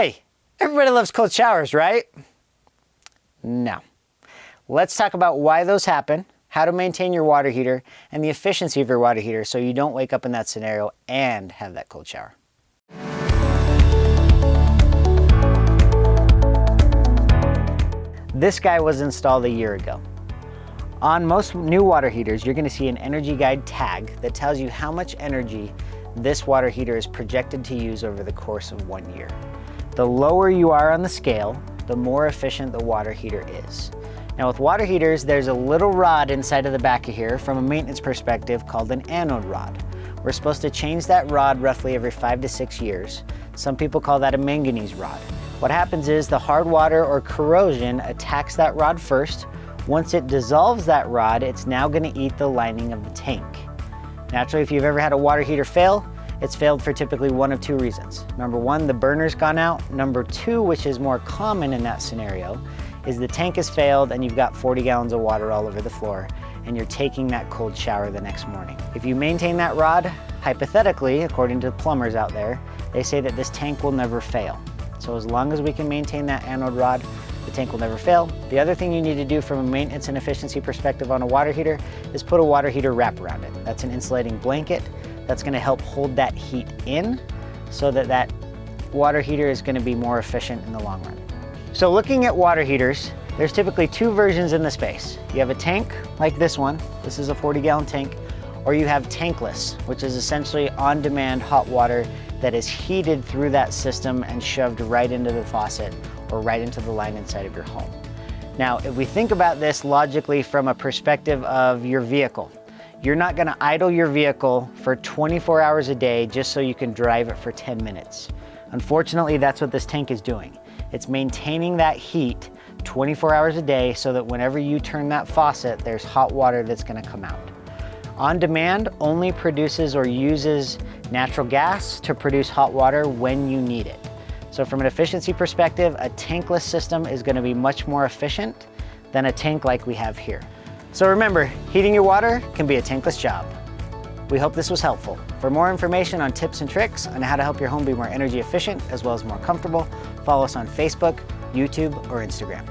Hey, everybody loves cold showers, right? No. Let's talk about why those happen, how to maintain your water heater, and the efficiency of your water heater so you don't wake up in that scenario and have that cold shower. This guy was installed a year ago. On most new water heaters, you're going to see an energy guide tag that tells you how much energy this water heater is projected to use over the course of 1 year. The lower you are on the scale, the more efficient the water heater is. Now with water heaters, there's a little rod inside of the back of here from a maintenance perspective called an anode rod. We're supposed to change that rod roughly every 5 to 6 years. Some people call that a manganese rod. What happens is the hard water or corrosion attacks that rod first. Once it dissolves that rod, it's now going to eat the lining of the tank. Naturally, if you've ever had a water heater fail, it's failed for typically one of two reasons. Number one, the burner's gone out. Number two, which is more common in that scenario, is the tank has failed and you've got 40 gallons of water all over the floor and you're taking that cold shower the next morning. If you maintain that rod, hypothetically, according to plumbers out there, they say that this tank will never fail. So as long as we can maintain that anode rod, the tank will never fail. The other thing you need to do from a maintenance and efficiency perspective on a water heater is put a water heater wrap around it. That's an insulating blanket that's going to help hold that heat in so that that water heater is going to be more efficient in the long run. So looking at water heaters, there's typically two versions in the space. You have a tank like this one. This is a 40-gallon tank. Or you have tankless, which is essentially on-demand hot water that is heated through that system and shoved right into the faucet or right into the line inside of your home. Now, if we think about this logically from a perspective of your vehicle, you're not gonna idle your vehicle for 24 hours a day just so you can drive it for 10 minutes. Unfortunately, that's what this tank is doing. It's maintaining that heat 24 hours a day so that whenever you turn that faucet, there's hot water that's gonna come out. On demand only produces or uses natural gas to produce hot water when you need it. So from an efficiency perspective, a tankless system is going to be much more efficient than a tank like we have here. So remember, heating your water can be a tankless job. We hope this was helpful. For more information on tips and tricks on how to help your home be more energy efficient as well as more comfortable, follow us on Facebook, YouTube, or Instagram.